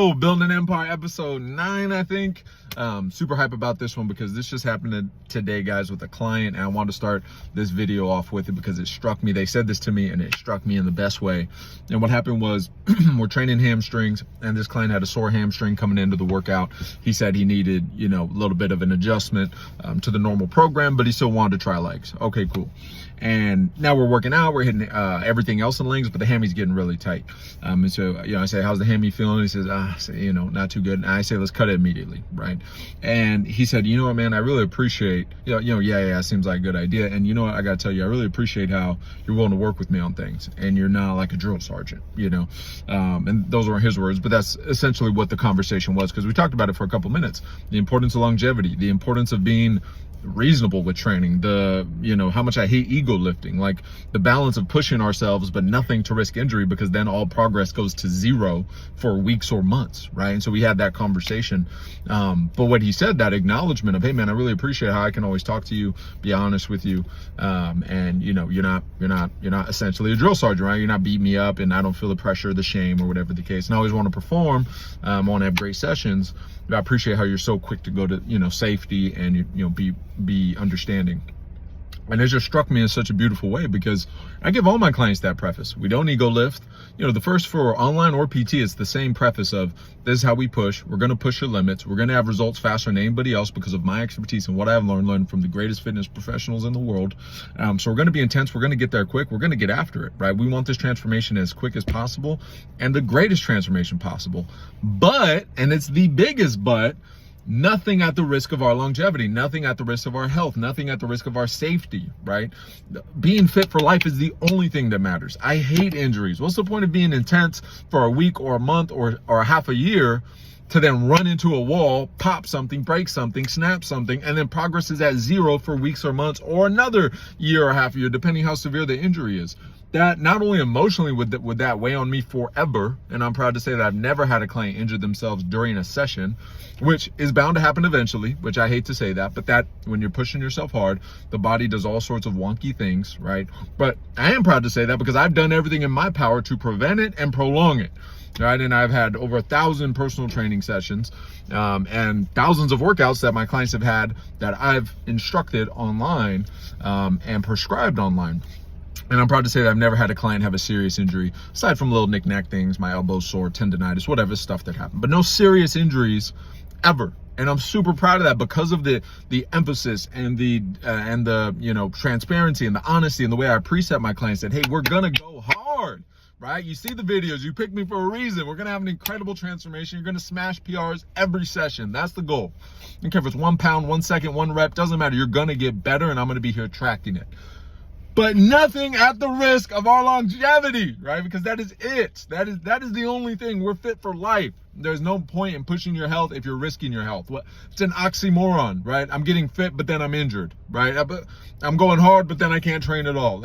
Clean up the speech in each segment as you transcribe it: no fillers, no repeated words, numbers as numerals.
Oh, Building an Empire episode 9, I think. Super hype about this one because this just happened today, guys, with a client, and I want to start this video off with it because it struck me. They said this to me and it struck me in the best way. And what happened was we're training hamstrings, and this client had a sore hamstring coming into the workout. He said he needed, a little bit of an adjustment to the normal program, but he still wanted to try legs. Okay, cool. And now we're working out, we're hitting everything else in legs, but the hammy's getting really tight. And so, I say, how's the hammy feeling? He says, not too good. And I say, let's cut it immediately, right? And he said, you know what, man, I really appreciate, yeah, seems like a good idea. And you know what, I gotta tell you, I really appreciate how you're willing to work with me on things, and you're not like a drill sergeant, and those weren't his words, but that's essentially what the conversation was, because we talked about it for a couple minutes. The importance of longevity, the importance of being reasonable with training, how much I hate ego lifting, like the balance of pushing ourselves but nothing to risk injury, because then all progress goes to zero for weeks or months, right? And so we had that conversation, but what he said, that acknowledgement of, hey man, I really appreciate how I can always talk to you, be honest with you, and you're not essentially a drill sergeant, right? You're not beating me up, and I don't feel the pressure, the shame, or whatever the case. And I always want to perform, I want to have great sessions. I appreciate how you're so quick to go to, safety and, be understanding. And it just struck me in such a beautiful way, because I give all my clients that preface. We don't ego lift. The first, for online or PT, it's the same preface of, this is how we push. We're going to push your limits. We're going to have results faster than anybody else because of my expertise and what I've learned from the greatest fitness professionals in the world. So we're going to be intense. We're going to get there quick. We're going to get after it, right? We want this transformation as quick as possible and the greatest transformation possible. But, and it's the biggest but, nothing at the risk of our longevity, nothing at the risk of our health, nothing at the risk of our safety, right? Being fit for life is the only thing that matters. I hate injuries. What's the point of being intense for a week or a month or a half a year to then run into a wall, pop something, break something, snap something, and then progress is at zero for weeks or months or another year or half a year, depending how severe the injury is? That not only emotionally would that weigh on me forever, and I'm proud to say that I've never had a client injure themselves during a session, which is bound to happen eventually, which I hate to say that, but that when you're pushing yourself hard, the body does all sorts of wonky things, right? But I am proud to say that because I've done everything in my power to prevent it and prolong it. Right, and I've had over 1,000 personal training sessions and thousands of workouts that my clients have had that I've instructed online and prescribed online. And I'm proud to say that I've never had a client have a serious injury, aside from little knick-knack things, my elbow sore, tendonitis, whatever stuff that happened, but no serious injuries ever. And I'm super proud of that because of the emphasis and the transparency and the honesty and the way I preset my clients that, hey, we're gonna go hard. Right? You see the videos, you picked me for a reason. We're going to have an incredible transformation. You're going to smash PRs every session. That's the goal. I don't care if it's 1 pound, 1 second, 1 rep, doesn't matter. You're going to get better, and I'm going to be here tracking it. But nothing at the risk of our longevity, right? Because that is it. That is the only thing. We're fit for life. There's no point in pushing your health if you're risking your health. It's an oxymoron, right? I'm getting fit, but then I'm injured, right? I'm going hard, but then I can't train at all.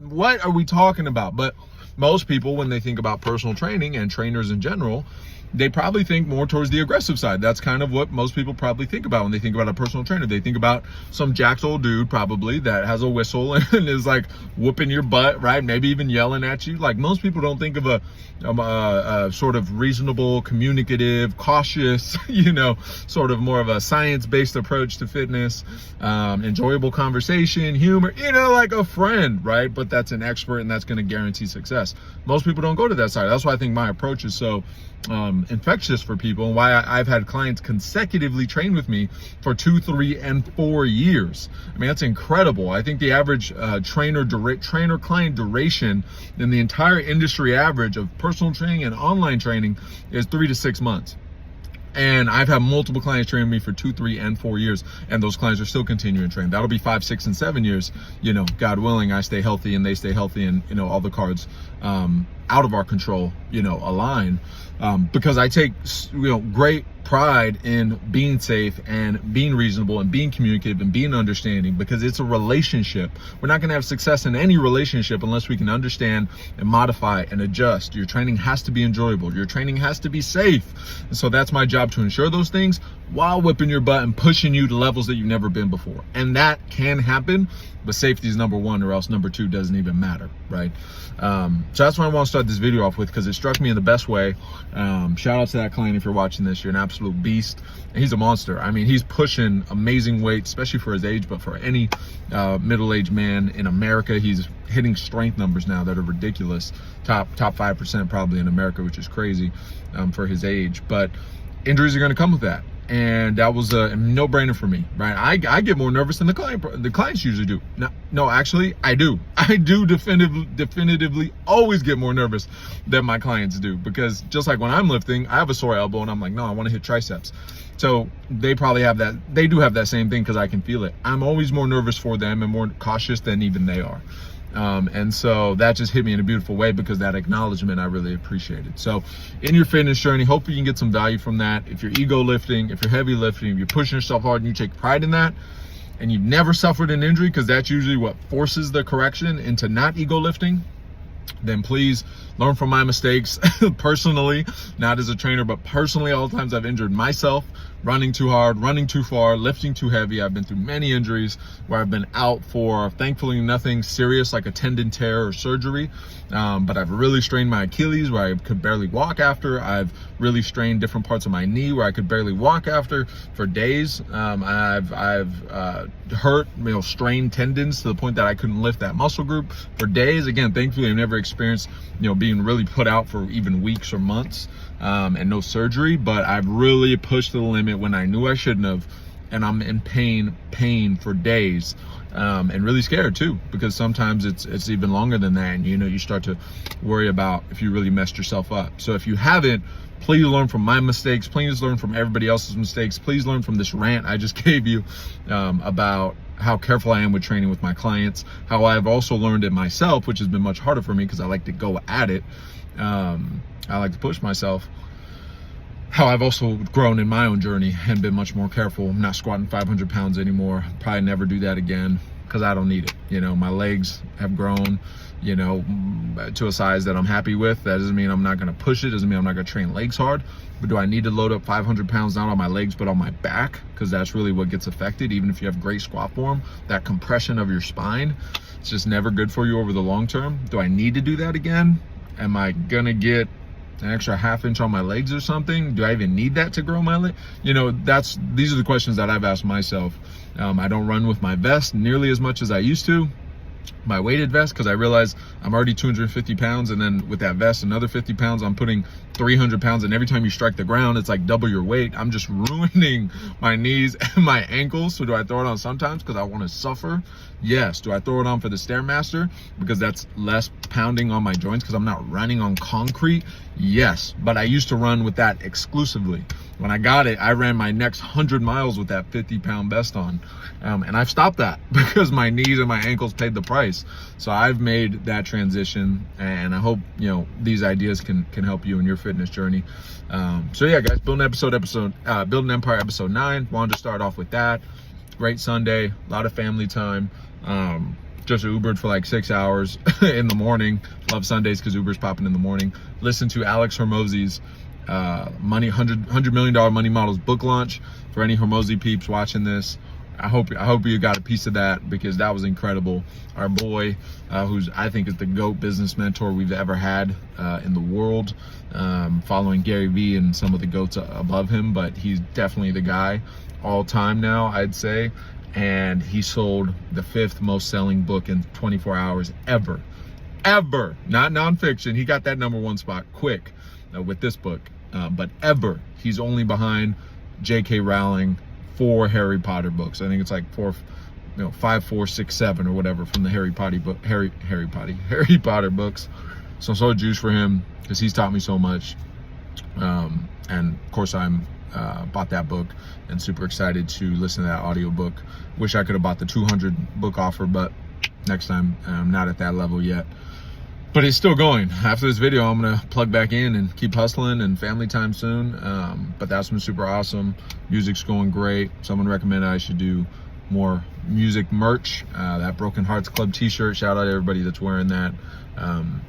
What are we talking about? But most people, when they think about personal training and trainers in general, they probably think more towards the aggressive side. That's kind of what most people probably think about when they think about a personal trainer. They think about some jacked old dude probably that has a whistle and is like whooping your butt, right? Maybe even yelling at you. Like, most people don't think of a sort of reasonable, communicative, cautious, sort of more of a science-based approach to fitness, enjoyable conversation, humor, like a friend, right? But that's an expert, and that's going to guarantee success. Most people don't go to that side. That's why I think my approach is so infectious for people, and why I've had clients consecutively train with me for 2, 3, and 4 years. I mean, that's incredible. I think the average trainer-client duration in the entire industry average of personal training and online training is 3 to 6 months. And I've had multiple clients train me for 2, 3, and 4 years, and those clients are still continuing to train. That'll be 5, 6, and 7 years. God willing, I stay healthy and they stay healthy, and all the cards out of our control, align. Because I take great pride in being safe and being reasonable and being communicative and being understanding, because it's a relationship. We're not going to have success in any relationship unless we can understand and modify and adjust. Your training has to be enjoyable. Your training has to be safe. And so that's my job, to ensure those things while whipping your butt and pushing you to levels that you've never been before. And that can happen, but safety is number one, or else number two doesn't even matter, right? So that's what I want to start this video off with, because it struck me in the best way. Shout out to that client if you're watching this. You're an absolute beast. He's a monster. I mean, he's pushing amazing weight, especially for his age, but for any middle-aged man in America, he's hitting strength numbers now that are ridiculous. Top 5% probably in America, which is crazy for his age. But injuries are going to come with that. And that was a no-brainer for me, right? I get more nervous than the clients usually do. No, actually, I do definitively always get more nervous than my clients do, because just like when I'm lifting, I have a sore elbow and I'm like, no, I want to hit triceps. So they probably have that. They do have that same thing, because I can feel it. I'm always more nervous for them and more cautious than even they are. And so that just hit me in a beautiful way, because that acknowledgement I really appreciated. So in your fitness journey, hopefully you can get some value from that. If you're ego lifting, if you're heavy lifting, if you're pushing yourself hard and you take pride in that, and you've never suffered an injury, because that's usually what forces the correction into not ego lifting, then please learn from my mistakes personally, not as a trainer, but personally. All the times I've injured myself, running too hard, running too far, lifting too heavy. I've been through many injuries where I've been out for, thankfully, nothing serious like a tendon tear or surgery. But I've really strained my Achilles where I could barely walk after. I've really strained different parts of my knee where I could barely walk after for days. I've hurt, strained tendons to the point that I couldn't lift that muscle group for days. Again, thankfully, I've never experienced, being really put out for even weeks or months, and no surgery. But I've really pushed to the limit when I knew I shouldn't have, and I'm in pain for days. And really scared too, because sometimes it's even longer than that, and you start to worry about if you really messed yourself up. So if you haven't, please learn from my mistakes. Please learn from everybody else's mistakes. Please learn from this rant I just gave you about how careful I am with training with my clients, how I've also learned it myself, which has been much harder for me because I like to go at it. I like to push myself. How I've also grown in my own journey and been much more careful. I'm not squatting 500 pounds anymore. Probably never do that again, because I don't need it. My legs have grown, to a size that I'm happy with. That doesn't mean I'm not going to push it. Doesn't mean I'm not going to train legs hard. But do I need to load up 500 pounds not on my legs but on my back? Because that's really what gets affected. Even if you have great squat form, that compression of your spine, it's just never good for you over the long term. Do I need to do that again? Am I going to get an extra ½ inch on my legs or something? Do I even need that to grow my leg? These are the questions that I've asked myself. I don't run with my vest nearly as much as I used to, my weighted vest, because I realize I'm already 250 pounds, and then with that vest, another 50 pounds, I'm putting 300 pounds, and every time you strike the ground, it's like double your weight. I'm just ruining my knees and my ankles. So do I throw it on sometimes because I want to suffer? Yes. Do I throw it on for the Stairmaster because that's less pounding on my joints because I'm not running on concrete? Yes. But I used to run with that exclusively. When I got it, I ran my next 100 miles with that 50-pound vest on. And I've stopped that because my knees and my ankles paid the price. So I've made that transition, and I hope, these ideas can help you in your fitness journey. So yeah, guys, Build an Empire episode 9. Wanted to start off with that. Great Sunday, a lot of family time. Just Ubered for like 6 hours in the morning. Love Sundays because Uber's popping in the morning. Listen to Alex Hormozi's $100 million Money Models book launch. For any Hormozi peeps watching this, I hope you got a piece of that, because that was incredible. Our boy, who's I think is the GOAT business mentor we've ever had in the world, following Gary Vee and some of the GOATs above him, but he's definitely the guy all time now, I'd say. And he sold the 5th most selling book in 24 hours ever, not nonfiction. He got that number 1 spot quick with this book, but ever. He's only behind J.K. Rowling 4 Harry Potter books. I think it's like 5, 4, 6, 7 or whatever from the Harry Potter books. So juiced for him because he's taught me so much. And of course I'm bought that book and super excited to listen to that audiobook. Wish I could have bought the 200 book offer, but next time. I'm not at that level yet. but it's still going. After this video, I'm gonna plug back in and keep hustling, and family time soon. But that's been super awesome. Music's going great. Someone recommended I should do more music merch. That Broken Hearts Club t-shirt, shout out to everybody that's wearing that.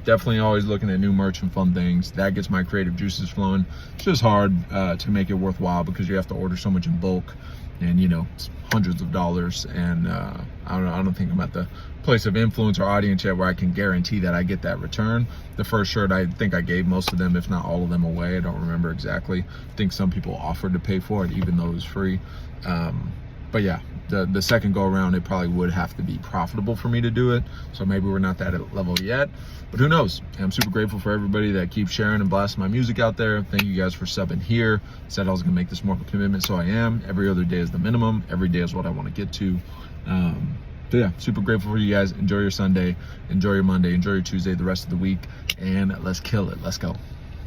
Definitely always looking at new merch and fun things. That gets my creative juices flowing. It's just hard to make it worthwhile because you have to order so much in bulk, and you know, it's hundreds of dollars. And I don't think I'm at the place of influence or audience yet where I can guarantee that I get that return. The first shirt, I think I gave most of them, if not all of them, away. I don't remember exactly. I think some people offered to pay for it even though it was free. But yeah, the second go around, it probably would have to be profitable for me to do it. So maybe we're not that level yet, but who knows? I'm super grateful for everybody that keeps sharing and blasting my music out there. Thank you guys for subbing here. Said I was gonna make this more of a commitment, so I am. Every other day is the minimum. Every day is what I want to get to. But yeah, super grateful for you guys. Enjoy your Sunday, enjoy your Monday, enjoy your Tuesday, the rest of the week, and let's kill it. Let's go.